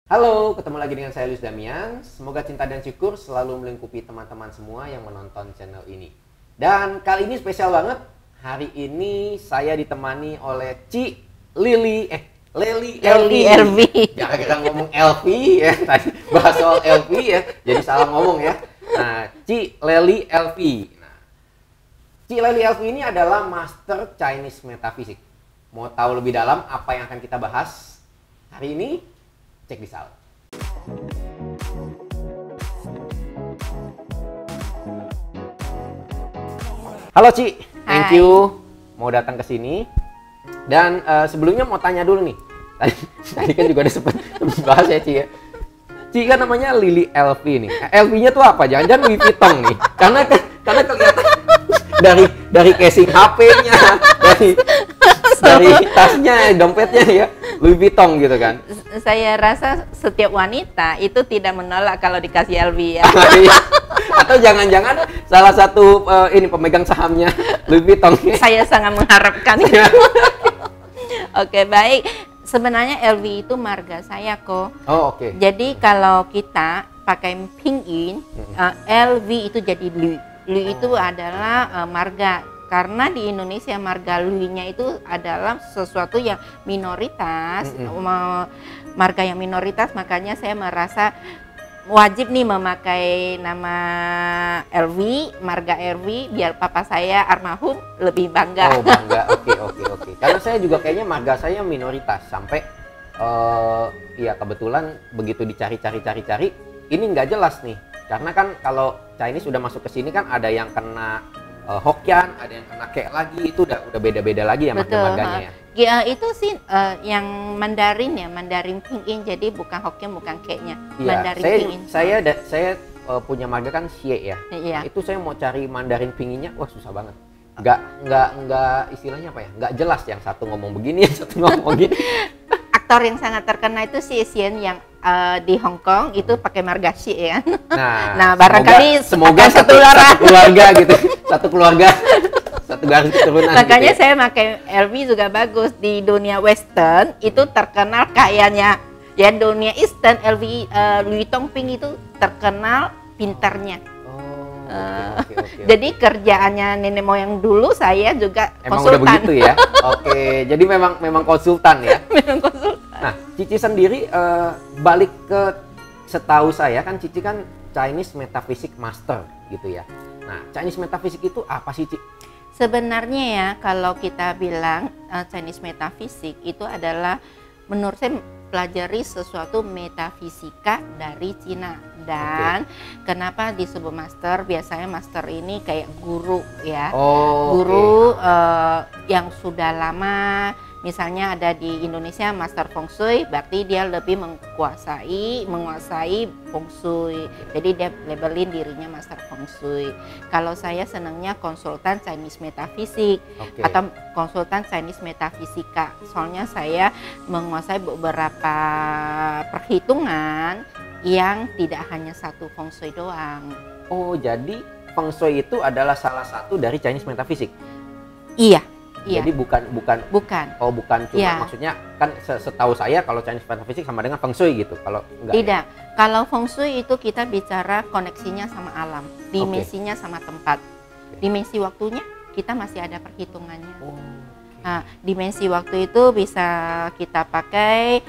Halo, ketemu lagi dengan saya Luis Damian. Semoga cinta dan syukur selalu melingkupi teman-teman semua yang menonton channel ini. Dan kali ini spesial banget. Hari ini saya ditemani oleh Leli Elvi. Gara-gara ngomong Elvi ya, tadi bahas soal Elvi ya, jadi salah ngomong ya. Nah, Leli Elvi. Nah, Leli Elvi ini adalah Master Chinese Metaphysics. Mau tahu lebih dalam apa yang akan kita bahas hari ini? Cek di out. Halo Ci, thank you mau datang ke sini. Dan sebelumnya mau tanya dulu nih. Tadi kan juga ada sempat bahas ya Ci ya. Ci kan namanya Leli Elvi nih. Elvi-nya tuh apa? Jangan-jangan Louis Vuitton nih. Karena kelihatan dari casing HP-nya, dari tasnya, dompetnya ya, Louis Vuitton gitu kan. Saya rasa setiap wanita itu tidak menolak kalau dikasih LV ya. Atau jangan-jangan salah satu ini pemegang sahamnya Louis Vuitton. Saya sangat mengharapkan itu. Oke, baik. Sebenarnya LV itu marga saya kok. Oh, oke. Jadi kalau kita pakai pinyin, LV itu jadi Louis. Louis itu adalah marga. Karena di Indonesia marga Louis-nya itu adalah sesuatu yang minoritas, marga yang minoritas, makanya saya merasa wajib nih memakai nama LV, marga LV, biar papa saya almarhum lebih bangga. Oh bangga, oke. Karena saya juga kayaknya marga saya minoritas, sampai ya kebetulan begitu dicari-cari, ini nggak jelas nih. Karena kan kalau Chinese udah masuk ke sini kan ada yang kena Hokkien, ada yang kena Kek lagi, itu udah beda-beda lagi ya marganya ya. Ya itu sih yang Mandarin ya, Mandarin Pinyin, jadi bukan Hokkien bukan Keknya. Iya, Mandarin Pinyin. Saya punya marga kan Xie ya. Iya. Itu saya mau cari Mandarin Pinyinnya, wah susah banget. Nggak istilahnya apa ya? Nggak jelas, yang satu ngomong begini, yang satu ngomong begini. Aktor yang sangat terkenal itu Xie Xian yang di Hong Kong itu pakai marga Xie ya. Nah barangkali semoga satu keluarga gitu, satu keluarga, satu garis keturunan. Makanya gitu ya. saya pakai LV juga bagus. Di dunia Western itu terkenal kayaknya, ya dunia Eastern LV Louis Vuitton Pink itu terkenal pintarnya. Okay. Jadi kerjaannya nenek moyang dulu saya juga emang konsultan. udah begitu ya. Oke, jadi memang konsultan ya. Memang konsultan. Nah, Cici sendiri balik ke, setahu saya kan Cici kan Chinese Metaphysics Master gitu ya. Nah, Chinese Metaphysics itu apa sih, Ci? Sebenarnya ya kalau kita bilang Chinese Metaphysics itu adalah menurut saya pelajari sesuatu metafisika dari Cina. Dan kenapa disebut master? Biasanya master ini kayak guru ya. Guru yang sudah lama, misalnya ada di Indonesia master feng shui, berarti dia lebih menguasai feng shui. Jadi dia labelin dirinya master feng shui. Kalau saya senangnya konsultan Chinese Metaphysics atau konsultan Chinese Metafisika. Soalnya saya menguasai beberapa perhitungan yang tidak hanya satu feng shui doang. Oh, jadi feng shui itu adalah salah satu dari Chinese Metaphysics? Iya. Jadi bukan. Oh, bukan cuma ya. Maksudnya kan setahu saya kalau Chinese Metaphysics sama dengan feng shui gitu. Kalau enggak. Tidak. Ya? Kalau feng shui itu kita bicara koneksinya sama alam, dimensinya sama tempat. Dimensi waktunya kita masih ada perhitungannya. Nah, dimensi waktu itu bisa kita pakai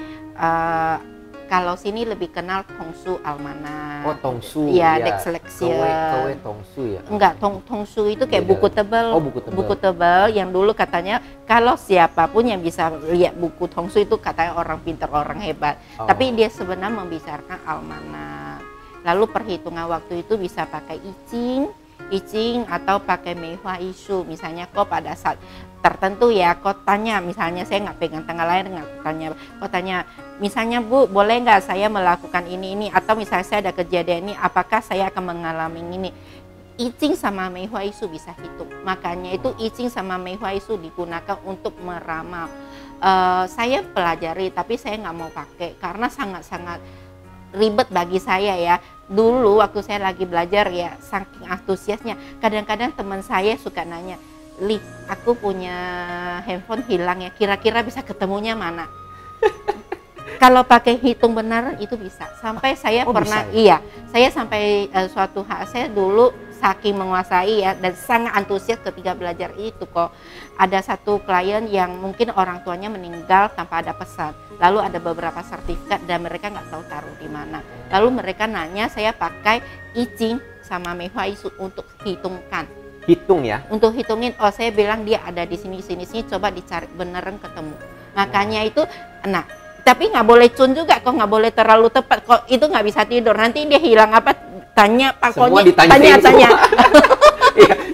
kalau sini lebih kenal Tongsu Almana. Oh, Tongsu. Iya, Dex Selection. Kewe Tongsu ya? Enggak, Tongsu itu kayak buku tebal. Oh, buku tebal. Buku tebal yang dulu katanya kalau siapapun yang bisa lihat buku Tongsu itu katanya orang pintar, orang hebat. Tapi dia sebenarnya membicarakan almana. Lalu perhitungan waktu itu bisa pakai I Ching atau pakai Meihua Isu. Misalnya kok pada saat tertentu ya, kok tanya, misalnya saya nggak pegang tanggal lahir, kok tanya, misalnya Bu, boleh nggak saya melakukan ini, atau misalnya saya ada kejadian ini, apakah saya akan mengalami ini? I Ching sama Meihua Isu bisa hitung. Makanya itu I Ching sama Meihua Isu digunakan untuk meramal. Saya pelajari, tapi saya nggak mau pakai karena sangat-sangat ribet bagi saya ya. Dulu waktu saya lagi belajar ya, saking antusiasnya, kadang-kadang teman saya suka nanya, Li, aku punya handphone hilang ya, kira-kira bisa ketemunya mana? kalau pakai hitung benar itu bisa. Sampai saya pernah, bisa ya? iya, saya sampai suatu saya dulu saking menguasai ya dan sangat antusias ketika belajar itu kok. Ada satu klien yang mungkin orang tuanya meninggal tanpa ada pesan. Lalu ada beberapa sertifikat dan mereka nggak tahu taruh di mana. Lalu mereka nanya, saya pakai Icing sama Mehua Isu untuk hitungkan. Hitung ya? Untuk hitungin, oh saya bilang dia ada di sini, coba dicari beneran ketemu. Makanya itu, nah tapi nggak boleh cun juga kok, nggak boleh terlalu tepat kok, itu nggak bisa tidur, nanti dia hilang apa, tanya pokoknya tanya.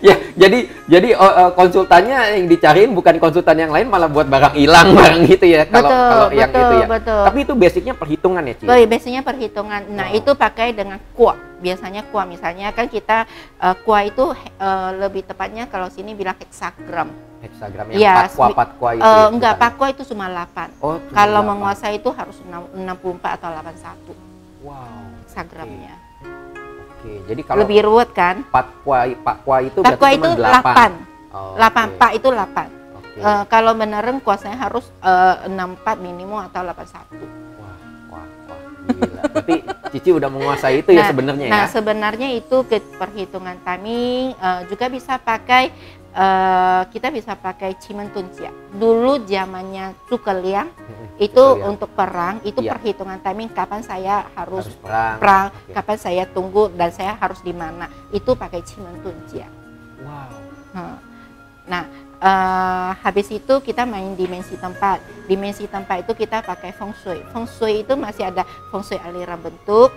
Ya, jadi konsultannya yang dicariin bukan konsultan yang lain, malah buat barang hilang barang gitu ya. Kalau yang itu ya. Betul. Tapi itu basicnya perhitungan ya, Ci? Basicnya perhitungan. Nah, itu pakai dengan kuah. Biasanya kuah, misalnya kan kita kuah itu lebih tepatnya kalau sini bilang heksagram. Heksagram yang 4 kuah itu. Enggak, 4 kuah itu cuma 8. Oh, kalau 8. menguasai itu harus 64 atau 81. Wow. Heksagramnya. Oke, jadi kalau lebih ruwet kan? 4 kuah itu berarti kuah itu 8. 8, Pak itu 8. Okay. Kalau beneran kuasanya harus 64 minimum atau 81. Wah, gila. Berarti Cici udah menguasai itu ya sebenarnya ya? Nah, sebenarnya itu ke perhitungan timing juga bisa pakai, kita bisa pakai Cimentuncia. Dulu zamannya Cukeliang, itu untuk perang, itu perhitungan timing kapan saya harus perang, kapan saya tunggu dan saya harus di mana. Itu pakai Cimentuncia. Wow. Nah, habis itu kita main dimensi tempat. Dimensi tempat itu kita pakai feng shui. Feng shui itu masih ada feng shui aliran bentuk,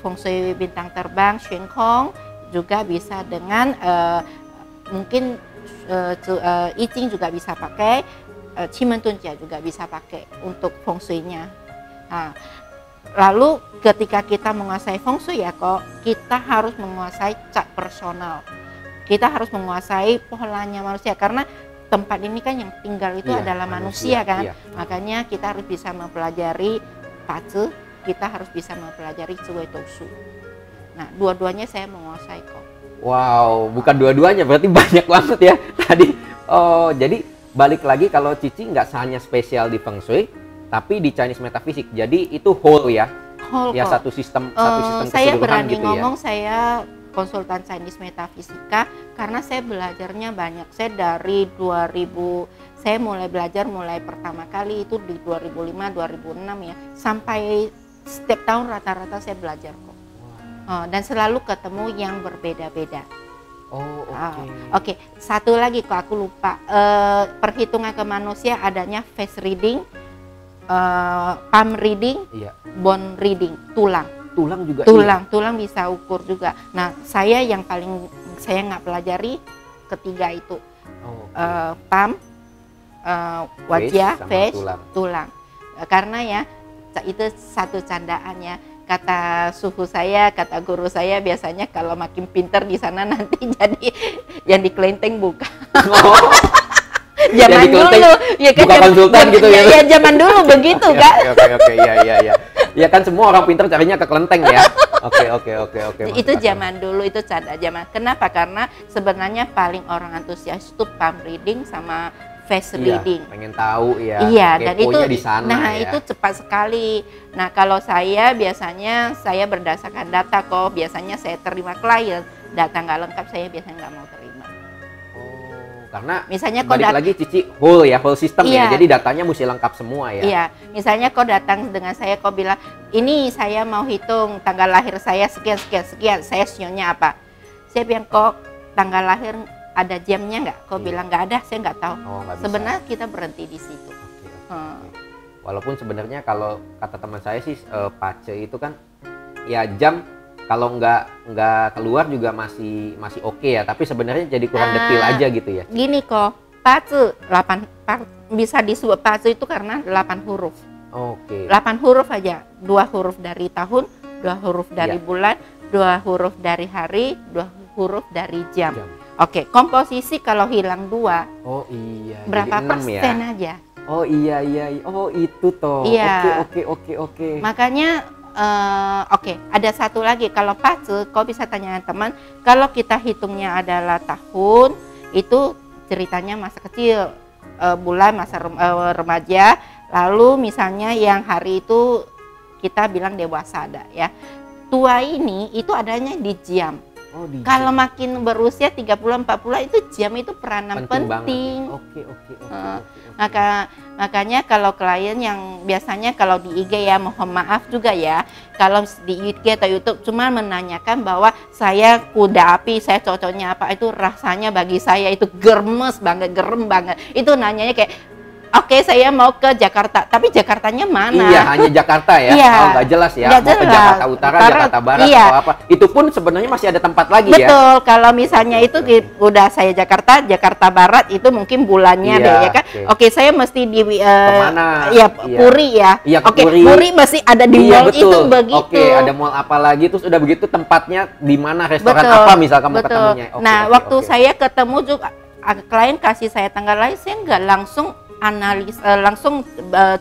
feng shui bintang terbang, Shen Kong, juga bisa dengan mungkin I Ching juga bisa pakai, Cimentuncia juga bisa pakai untuk feng shui-nya. Nah, lalu ketika kita menguasai feng shui ya kok, kita harus menguasai cat personal. Kita harus menguasai polanya manusia karena tempat ini kan yang tinggal itu adalah manusia kan. Makanya kita harus bisa mempelajari Pazi, kita harus bisa mempelajari Zhuwei Dousu. Nah, dua-duanya saya menguasai kok. Wow, bukan dua-duanya, berarti banyak banget ya tadi. Oh, jadi balik lagi kalau Cici nggak hanya spesial di Feng Shui, tapi di Chinese Metaphysics. Jadi itu whole ya? Whole ya, kok. satu sistem saya keseluruhan berani gitu ngomong, ya? saya konsultan Chinese Metaphysics karena saya belajarnya banyak. Saya dari 2000, saya mulai belajar pertama kali itu di 2005-2006 ya. Sampai setiap tahun rata-rata saya belajar kok. Dan selalu ketemu yang berbeda-beda. Oh, oke. Oke, satu lagi kok aku lupa. Perhitungan ke manusia adanya face reading, palm reading, bone reading, tulang. Tulang juga? Tulang bisa ukur juga. Nah, saya yang paling saya nggak pelajari ketiga itu. Palm, wajah, face, tulang. Karena ya, itu satu candaannya. Kata suhu saya, kata guru saya, biasanya kalau makin pinter di sana nanti jadi yang di kelenteng bukan. Zaman dulu, ya kan, bukan konsultan gitu ya? Ya zaman dulu begitu kan? Oke, iya. Ya kan semua orang pinter carinya ke kelenteng ya. Oke. Itu zaman dulu, itu zaman. Kenapa? Karena sebenarnya paling orang antusias itu palm reading sama face reading. Pengen tahu ya. Iya, dan itu di sana, nah ya. Itu cepat sekali. Nah, kalau saya biasanya saya berdasarkan data kok. Biasanya saya terima klien, data nggak lengkap saya biasanya nggak mau terima. Oh, karena misalnya balik lagi Cici whole system ya. Jadi datanya mesti lengkap semua ya. Iya, misalnya kau datang dengan saya, kau bilang, ini saya mau hitung tanggal lahir saya sekian, saya sionya apa? Saya bilang, kok tanggal lahir ada jamnya nggak? Kau bilang nggak ada, saya nggak tahu. Sebenarnya kita berhenti di situ. Walaupun sebenarnya kalau kata teman saya sih Pace itu kan ya jam kalau nggak keluar juga masih oke ya. Tapi sebenarnya jadi kurang detail aja gitu ya. Gini kok, Pace 8 bisa disebut Pace itu karena 8 huruf. Oke. 8 huruf aja, 2 huruf dari tahun, 2 huruf dari bulan, 2 huruf dari hari, 2 huruf dari jam. Oke, komposisi kalau hilang 2, oh iya, berapa persen ya? aja? Oh iya, oh itu toh. Iya. Oke. Makanya ada satu lagi, kalau Pace, kau bisa tanya teman, kalau kita hitungnya adalah tahun, itu ceritanya masa kecil, bulan masa remaja, Lalu misalnya yang hari itu kita bilang dewasa ada ya. Tua ini itu adanya di jam. Oh, di Kalau jam. makin berusia 30-40 itu jam itu peranan penting. Oke. Makanya kalau klien yang biasanya kalau di IG ya, mohon maaf juga ya, kalau di IG atau YouTube cuma menanyakan bahwa saya kuda api, saya cocoknya apa, itu rasanya bagi saya itu gerem banget. Itu nanyanya kayak, oke, saya mau ke Jakarta, tapi Jakartanya mana? Iya, hanya Jakarta ya. Iya. Oh, nggak jelas ya. Nggak Mau ke jelas. Jakarta Utara, Jakarta Barat Iya. atau apa. Itu pun sebenarnya masih ada tempat lagi ya. Betul, kalau misalnya itu udah saya Jakarta Barat itu mungkin bulannya Iya, deh ya kan. Oke, saya mesti di Kemana? ya Iya. Puri ya. Iya, ke Oke, Puri. Puri masih ada di Iya, mall betul. itu begitu. Oke, ada mall apa lagi, terus udah begitu tempatnya di mana, restoran Betul, apa misal kamu betul. ketemunya. Oke, Nah, oke, waktu oke. saya ketemu juga klien kasih saya tanggal lahir, saya nggak langsung analis langsung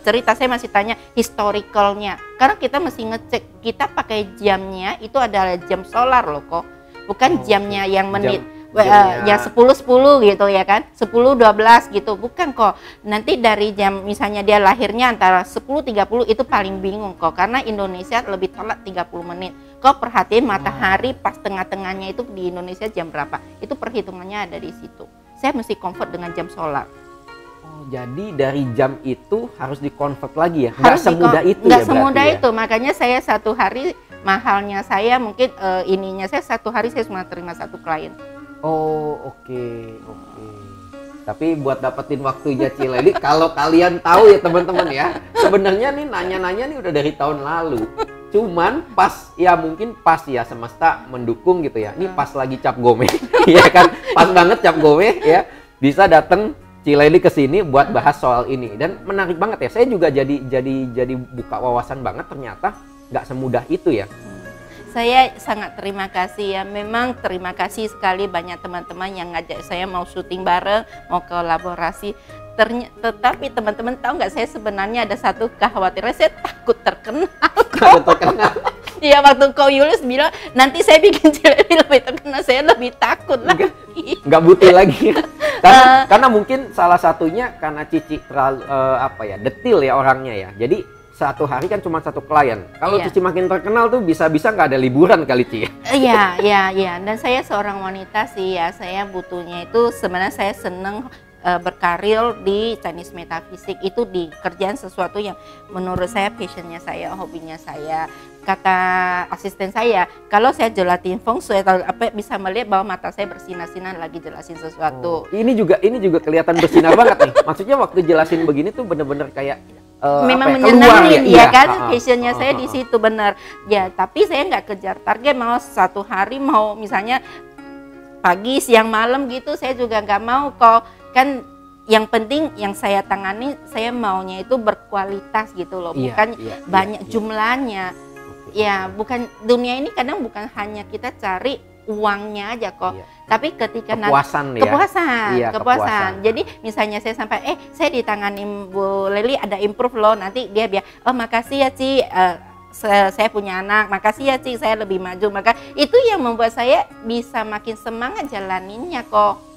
cerita, saya masih tanya historicalnya, karena kita mesti ngecek, kita pakai jamnya itu adalah jam solar loh kok, bukan jamnya yang menit ya 10-10 gitu ya kan, 10-12 gitu, bukan kok. Nanti dari jam misalnya dia lahirnya antara 10-30 itu paling bingung kok, karena Indonesia lebih telat 30 menit. Kok perhatiin matahari pas tengah-tengahnya itu di Indonesia jam berapa, itu perhitungannya ada di situ. Saya mesti convert dengan jam solar. Oh, jadi dari jam itu harus di-convert lagi ya? Harus semudah itu nggak ya semudah berarti itu, makanya saya satu hari mahalnya saya mungkin ininya saya satu hari saya cuma terima satu klien. Oh, oke. Tapi buat dapetin waktunya Cileli, kalau kalian tahu ya teman-teman ya, sebenarnya nih nanya-nanya nih udah dari tahun lalu. Cuman pas ya mungkin pas ya semesta mendukung gitu ya. Ini pas lagi cap gome, ya kan? Pas banget cap gome ya. Bisa datang Cileli ke sini buat bahas soal ini, dan menarik banget ya. Saya juga jadi buka wawasan banget, ternyata nggak semudah itu ya. Saya sangat terima kasih ya, memang terima kasih sekali banyak teman-teman yang ngajak saya mau syuting bareng, mau kolaborasi. Tetapi teman-teman tahu nggak, saya sebenarnya ada satu kekhawatiran, saya takut terkenal. Takut terkenal. Iya, waktu Ko Yulius bilang nanti saya bikin Cileli lebih terkenal, saya lebih takut lagi. Nggak butuh lagi. Karena mungkin salah satunya karena Cici terlalu detil ya orangnya ya. Jadi satu hari kan cuma satu klien. Kalau Iya. Cici makin terkenal tuh bisa-bisa nggak ada liburan kali Ci. Iya. Dan saya seorang wanita sih ya, saya butuhnya itu sebenarnya saya seneng berkarir di Chinese Metaphysics, itu di kerjaan sesuatu yang menurut saya passionnya saya, hobinya saya. Kata asisten saya, kalau saya jelatin feng shui atau apa bisa melihat bahwa mata saya bersinar-sinar lagi jelasin sesuatu. Oh, ini juga kelihatan bersinar banget nih. Maksudnya waktu jelasin begini tuh bener-bener kayak memang keluar menyenangin ya. ya kan, passionnya saya di situ benar. Ya, tapi saya nggak kejar target, mau satu hari mau misalnya pagi, siang, malam gitu, saya juga nggak mau kok. Kan yang penting yang saya tangani, saya maunya itu berkualitas gitu loh, bukan banyak jumlahnya. Ya, bukan dunia ini kadang bukan hanya kita cari uangnya aja kok, tapi ketika kepuasan. Jadi misalnya saya sampai saya ditangani Bu Leli ada improve loh, nanti dia biar makasih ya Ci, saya punya anak, makasih ya Ci, saya lebih maju, maka itu yang membuat saya bisa makin semangat jalaninnya kok.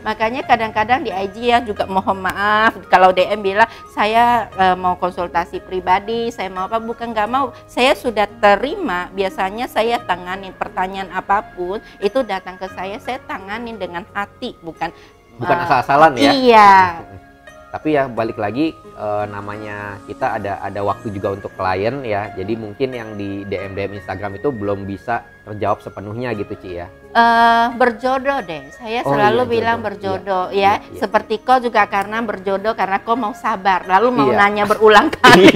Makanya kadang-kadang di IG ya juga mohon maaf kalau DM bilang saya mau konsultasi pribadi, saya mau apa, bukan nggak mau, saya sudah terima. Biasanya saya tanganin pertanyaan apapun itu datang ke saya tanganin dengan hati, bukan asal-asalan ya. Iya. Tapi ya balik lagi namanya kita ada waktu juga untuk klien ya. Jadi mungkin yang di DM Instagram itu belum bisa terjawab sepenuhnya gitu Ci ya. Berjodoh deh, saya selalu bilang berjodoh ya. Seperti kau juga karena berjodoh, karena kau mau sabar, lalu mau nanya berulang kali.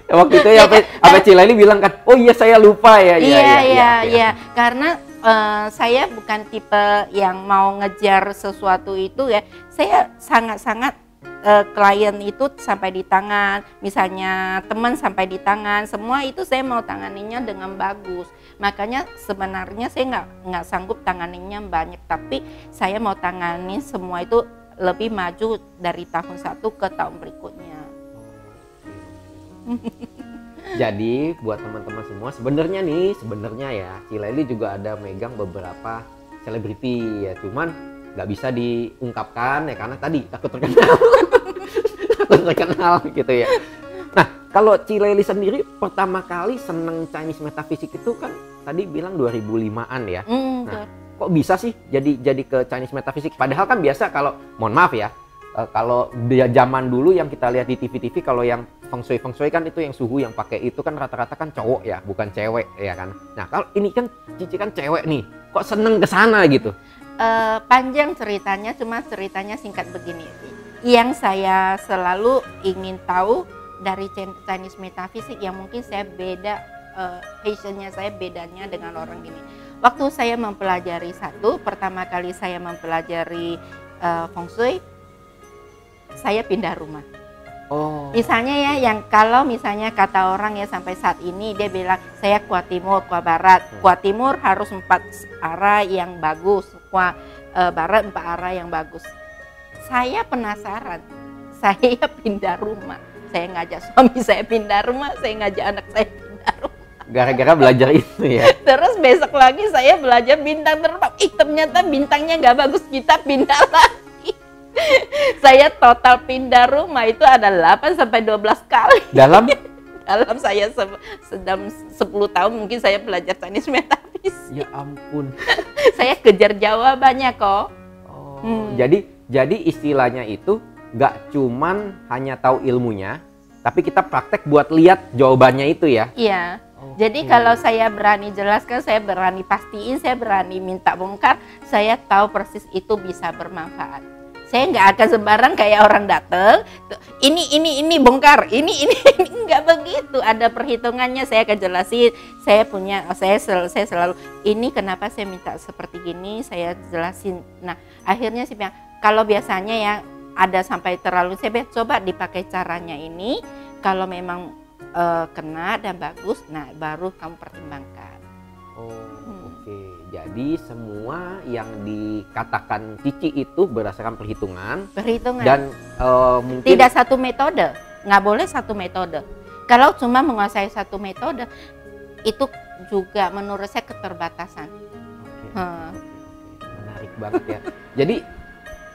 Waktu itu ya apa Cileli bilang kan, oh iya saya lupa ya. Iya. Karena saya bukan tipe yang mau ngejar sesuatu itu ya. Saya sangat-sangat klien itu sampai di tangan, misalnya teman sampai di tangan, semua itu saya mau tanganinya dengan bagus. Makanya sebenarnya saya nggak sanggup tanganinya banyak, tapi saya mau tangani semua itu lebih maju dari tahun satu ke tahun berikutnya. Jadi buat teman-teman semua sebenarnya ya Cileli juga ada megang beberapa selebriti ya, cuman nggak bisa diungkapkan ya karena tadi takut terkenal. takut terkenal gitu ya. Nah, kalau Cileli sendiri pertama kali seneng Chinese metaphysics itu kan tadi bilang 2005-an ya. Nah, kok bisa sih jadi ke Chinese metaphysics? Padahal kan biasa kalau, mohon maaf ya, kalau dia zaman dulu yang kita lihat di TV-TV, kalau yang feng shui kan itu yang suhu yang pakai itu kan rata-rata kan cowok ya, bukan cewek ya kan. Nah, kalau ini kan Cici kan cewek nih, kok seneng ke sana gitu? Panjang ceritanya, cuma ceritanya singkat begini. Yang saya selalu ingin tahu dari Chinese metaphysics yang mungkin saya beda, passionnya saya bedanya dengan orang gini. Waktu saya mempelajari pertama kali saya mempelajari feng shui, saya pindah rumah. Oh. Misalnya ya, yang kalau misalnya kata orang ya sampai saat ini dia bilang saya kuat timur, kuat barat. Kuat timur harus 4 arah yang bagus, kuat barat 4 arah yang bagus. Saya penasaran, saya pindah rumah. Saya ngajak suami saya pindah rumah, saya ngajak anak saya pindah rumah. Gara-gara belajar itu ya. Terus besok lagi saya belajar bintang terbang. Ternyata bintangnya nggak bagus, kita pindah lagi. Saya total pindah rumah itu ada 8 sampai 12 kali. Dalam saya sedang 10 tahun mungkin saya belajar Chinese metaphysics. Ya ampun. Saya kejar jawabannya kok. Oh, jadi istilahnya itu nggak cuman hanya tahu ilmunya, tapi kita praktek buat lihat jawabannya itu ya. Iya. Jadi kalau saya berani jelaskan, saya berani pastiin, saya berani minta bongkar, saya tahu persis itu bisa bermanfaat. Saya nggak akan sembarang kayak orang datang, ini bongkar, ini nggak begitu. Ada perhitungannya, saya akan jelasin. Saya selalu ini kenapa saya minta seperti gini, saya jelasin. Nah akhirnya sih kalau biasanya ya ada sampai terlalu saya coba dipakai caranya ini. Kalau memang kena dan bagus, nah baru kamu pertimbangkan. Oke. Jadi semua yang dikatakan Cici itu berdasarkan perhitungan. Dan mungkin tidak satu metode, nggak boleh satu metode. Kalau cuma menguasai satu metode, itu juga menurut saya keterbatasan. Menarik banget ya. Jadi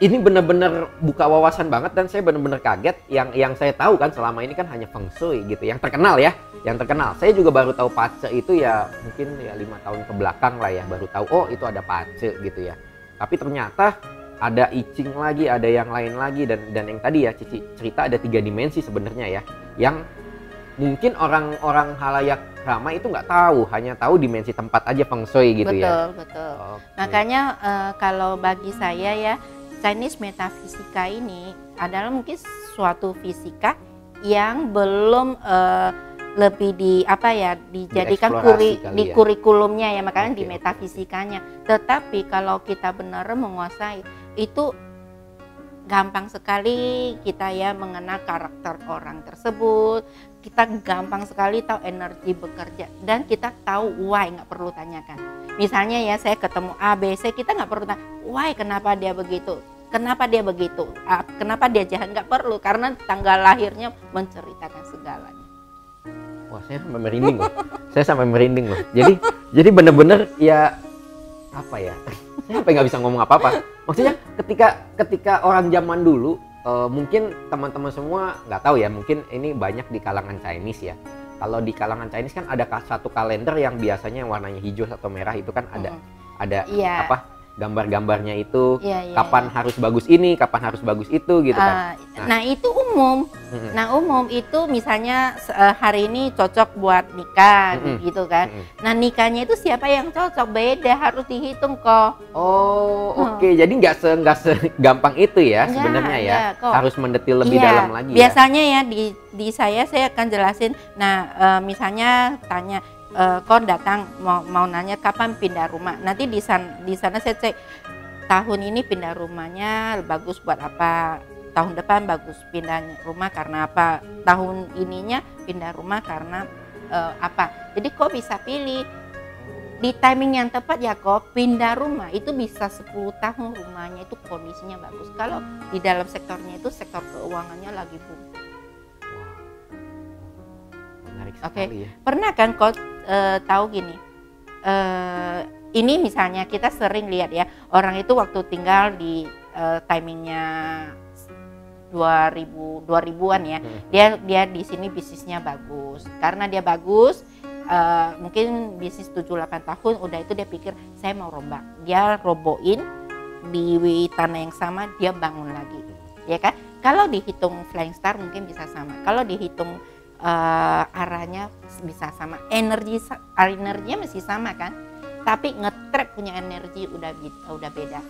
ini benar-benar buka wawasan banget dan saya benar-benar kaget. Yang saya tahu kan selama ini kan hanya feng shui gitu, yang terkenal ya, yang terkenal. Saya juga baru tahu pace itu ya mungkin ya 5 tahun ke belakang lah ya, baru tahu oh itu ada pace gitu ya. Tapi ternyata ada I Ching lagi, ada yang lain lagi, dan yang tadi ya Cici cerita ada 3 dimensi sebenarnya ya, yang mungkin orang-orang halayak ramai itu nggak tahu, hanya tahu dimensi tempat aja feng shui gitu ya. Betul. Makanya kalau bagi saya ya, Chinese metafisika ini adalah mungkin suatu fisika yang belum lebih dijadikan di kurikulumnya ya, makanya di metafisikanya. Tetapi kalau kita benar menguasai itu gampang sekali kita ya mengenal karakter orang tersebut, kita gampang sekali tahu energi bekerja, dan kita tahu why, nggak perlu tanyakan. Misalnya ya saya ketemu A, B, C, kita nggak perlu tanya why, kenapa dia begitu, kenapa dia begitu, kenapa dia jahat, nggak perlu, karena tanggal lahirnya menceritakan segalanya. Wah, saya sampai merinding loh. Saya sampai merinding loh. Jadi bener-bener ya apa ya? Saya sampai nggak bisa ngomong apa-apa. Maksudnya ketika orang zaman dulu, mungkin teman-teman semua nggak tahu ya, mungkin ini banyak di kalangan Chinese ya. Kalau di kalangan Chinese kan ada satu kalender yang biasanya warnanya hijau atau merah, itu kan ada apa? Gambar-gambarnya itu, kapan harus bagus ini, kapan harus bagus itu gitu kan. Nah itu umum. Nah umum itu misalnya hari ini cocok buat nikah gitu kan. Nah nikahnya itu siapa yang cocok, beda, harus dihitung kok. Oke. Jadi nggak segampang itu ya sebenarnya ya. Harus mendetil lebih dalam lagi. Biasanya ya di saya akan jelasin. Nah misalnya tanya, kon datang mau nanya kapan pindah rumah. Nanti di sana saya cek tahun ini pindah rumahnya bagus buat apa, tahun depan bagus pindah rumah karena apa, tahun ininya pindah rumah karena apa. Jadi kok bisa pilih di timing yang tepat ya, kok pindah rumah itu bisa 10 tahun rumahnya itu kondisinya bagus. Kalau di dalam sektornya itu sektor keuangannya lagi boom. Oke. Pernah kan kau tahu gini, ini misalnya kita sering lihat ya, orang itu waktu tinggal di timingnya 2000-an ya. Dia di sini bisnisnya bagus. Karena dia bagus, mungkin bisnis 7-8 tahun udah itu dia pikir saya mau rombak. Dia roboin di tanah yang sama, dia bangun lagi. Ya kan? Kalau dihitung Flying Star mungkin bisa sama. Kalau dihitung arahnya bisa sama. Energinya masih sama kan? Tapi nge-trap punya energi udah beda.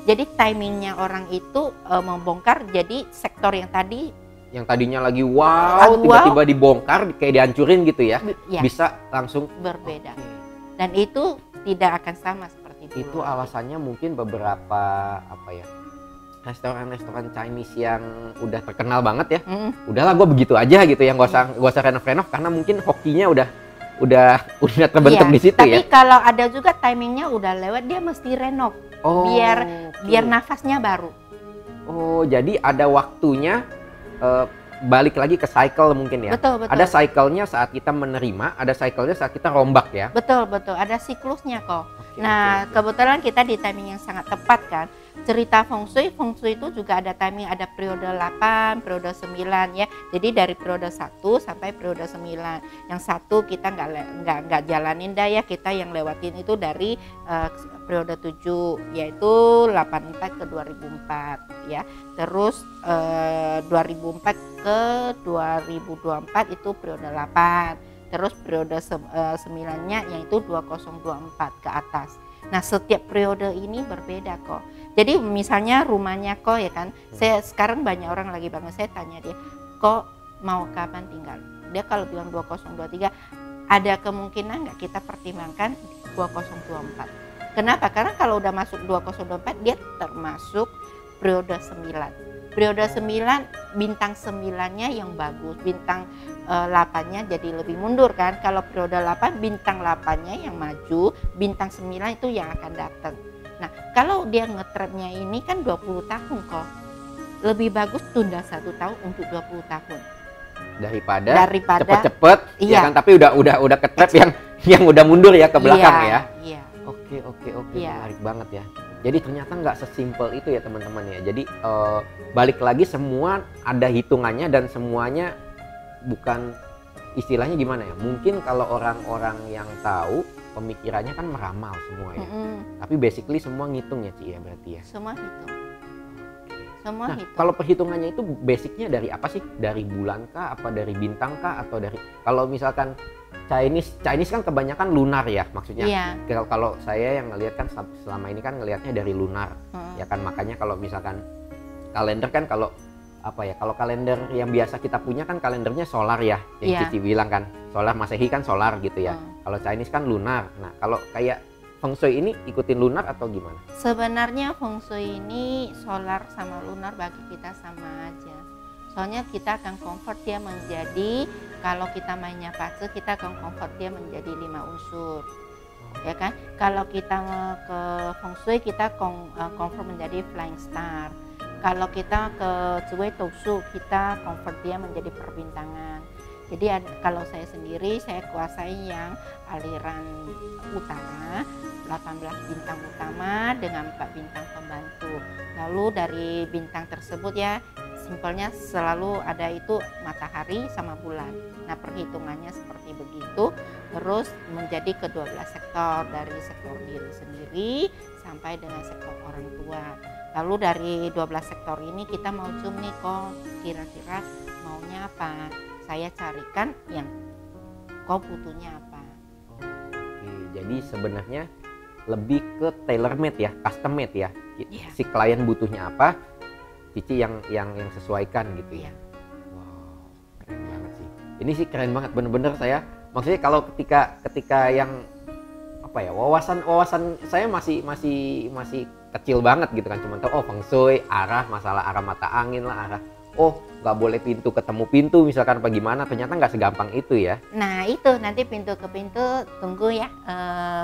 Jadi timingnya orang itu membongkar, jadi sektor yang tadinya lagi wow, tiba-tiba dibongkar kayak dihancurin gitu ya, bisa langsung Okay. berbeda. Dan itu tidak akan sama seperti dulu. Itu alasannya mungkin beberapa restoran Chinese yang udah terkenal banget ya, udahlah gue begitu aja gitu, yang gak usah renov karena mungkin hokinya udah terbentuk di situ tapi ya. Tapi kalau ada juga timingnya udah lewat, dia mesti renov biar nafasnya baru. Oh, jadi ada waktunya balik lagi ke cycle mungkin ya. Betul. Ada cycle-nya saat kita menerima, ada cycle-nya saat kita rombak ya. Betul, ada siklusnya kok. Kebetulan kita di timing yang sangat tepat kan. Cerita feng shui itu juga ada timing, ada periode 8, periode 9 ya. Jadi dari periode 1 sampai periode 9. Yang satu kita nggak jalanin dah ya, kita yang lewatin itu dari periode 7 yaitu 84 ke 2004 ya. Terus 2004 ke 2024 itu periode 8. Terus periode 9-nya yaitu 2024 ke atas. Nah, setiap periode ini berbeda kok. Jadi misalnya rumahnya kok ya kan, saya sekarang banyak orang lagi bangun, saya tanya dia, kok mau kapan tinggal? Dia kalau bilang 2023, ada kemungkinan nggak kita pertimbangkan 2024. Kenapa? Karena kalau udah masuk 2024 dia termasuk periode 9. Periode 9 bintang 9-nya yang bagus, bintang 8-nya jadi lebih mundur kan. Kalau periode 8 bintang 8-nya yang maju, bintang 9 itu yang akan datang. Nah, kalau dia ngetrapnya ini kan 20 tahun kok. Lebih bagus tunda 1 tahun untuk 20 tahun. Daripada cepet-cepet iya. Ya kan, tapi udah ketrap yang udah mundur ya ke belakang ya. Iya. Oke, iya. Menarik banget ya. Jadi ternyata nggak sesimpel itu ya teman-teman ya. Jadi balik lagi semua ada hitungannya dan semuanya bukan istilahnya gimana ya. Mungkin kalau orang-orang yang tahu pemikirannya kan meramal semua ya. Tapi basically semua ngitung ya Ci ya berarti ya. Semua hitung. Kalau perhitungannya itu basicnya dari apa sih? Dari bulan kah? Apa dari bintang kah? Atau dari kalau misalkan Chinese kan kebanyakan lunar ya maksudnya. Iya. Kalau saya yang ngelihat kan selama ini kan ngelihatnya dari lunar. Ya kan, makanya kalau misalkan kalender kan kalau kalender yang biasa kita punya kan kalendernya solar ya, yang Cici bilang kan, solar Masehi kan solar gitu ya. Kalau Chinese kan lunar. Nah, kalau kayak Feng Shui ini ikutin lunar atau gimana? Sebenarnya Feng Shui ini solar sama lunar bagi kita sama aja. Soalnya kita akan convert dia menjadi, kalau kita mainnya fase, kita akan convert dia menjadi 5 unsur. Ya kan? Kalau kita ke Feng Shui kita convert menjadi Flying Star. Kalau kita ke Zhui Tosu kita convert dia menjadi perbintangan. Jadi kalau saya sendiri saya kuasai yang aliran utara, 18 bintang utama dengan 4 bintang pembantu. Lalu dari bintang tersebut ya simpelnya selalu ada itu matahari sama bulan. Nah, perhitungannya seperti begitu. Terus menjadi ke-12 sektor, dari sektor diri sendiri sampai dengan sektor orang tua. Lalu dari 12 sektor ini kita mau zoom nih kok, kira-kira maunya apa? Saya carikan yang kau butuhnya apa. Oke, jadi sebenarnya lebih ke tailor made ya, custom made ya. Yeah. Si klien butuhnya apa, Cici yang sesuaikan gitu ya. Wow, keren banget sih. Ini sih keren banget, bener-bener saya. Maksudnya kalau ketika yang apa ya, wawasan saya masih kecil banget gitu kan, cuma tahu Feng Shui, masalah arah mata angin lah, nggak boleh pintu ketemu pintu misalkan apa gimana, ternyata nggak segampang itu ya. Nah itu nanti pintu ke pintu tunggu ya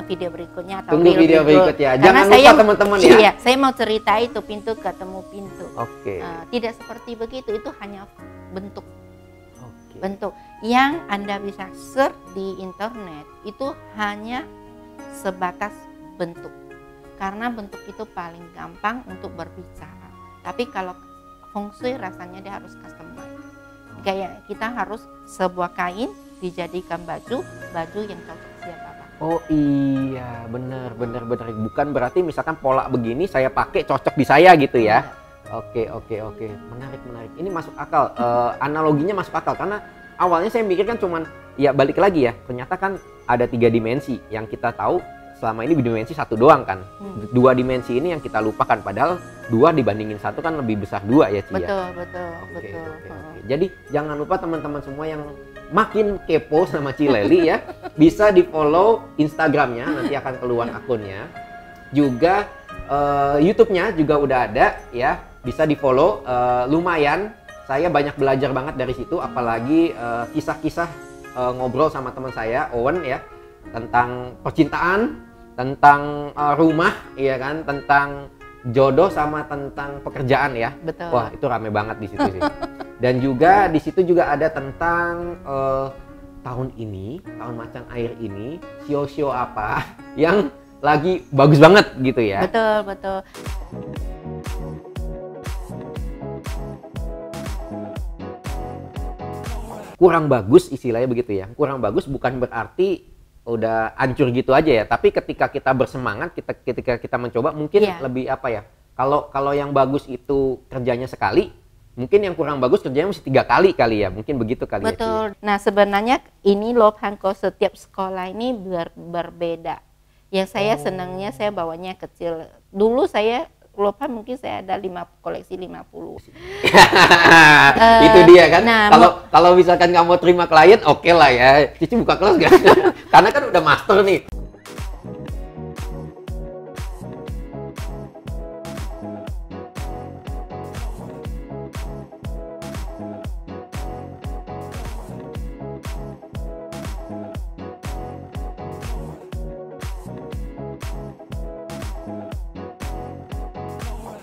video berikutnya atau tunggu video berikutnya. Jangan lupa teman-teman ya. Iya, saya mau cerita itu pintu ketemu pintu. Oke. Tidak seperti begitu, itu hanya bentuk. Bentuk yang Anda bisa search di internet itu hanya sebatas bentuk. Karena bentuk itu paling gampang untuk berbicara. Tapi kalau feng shui rasanya dia harus customize. Kayak kita harus sebuah kain dijadikan baju yang cocok siapa. Oh iya, benar. Bukan berarti misalkan pola begini saya pakai cocok di saya gitu ya. Oke. Menarik. Ini masuk akal. Analoginya masuk akal karena awalnya saya mikir kan cuman ya balik lagi ya. Ternyata kan ada 3 dimensi yang kita tahu selama ini dimensi 1 doang kan. 2 dimensi ini yang kita lupakan padahal 2 dibandingin 1 kan lebih besar 2 ya, Ci ya. Betul. Jadi jangan lupa teman-teman semua yang makin kepo sama Ci Lely ya, bisa di-follow Instagramnya, nanti akan keluar akunnya. Juga YouTube-nya juga udah ada ya, bisa di-follow. Lumayan, saya banyak belajar banget dari situ, apalagi kisah-kisah ngobrol sama teman saya, Owen ya, tentang percintaan, tentang rumah, ya kan, tentang jodoh sama tentang pekerjaan ya. Betul. Wah, itu rame banget di situ sih. Dan juga di situ juga ada tentang tahun macan air ini, sio-sio apa yang lagi bagus banget gitu ya. Betul. Kurang bagus istilahnya begitu ya. Kurang bagus bukan berarti udah hancur gitu aja ya, tapi ketika kita bersemangat, ketika kita mencoba mungkin lebih apa ya, kalau yang bagus itu kerjanya sekali, mungkin yang kurang bagus kerjanya mesti 3 kali ya, mungkin begitu kali. Betul. Nah sebenarnya ini Lobhang kalau setiap sekolah ini berbeda. Yang saya senangnya saya bawanya kecil. Dulu saya Lobhang mungkin saya ada koleksi 50. Itu dia kan. Nah, kalau misalkan nggak mau terima klien, oke lah ya. Cici buka kelas gak? Karena kan udah master nih.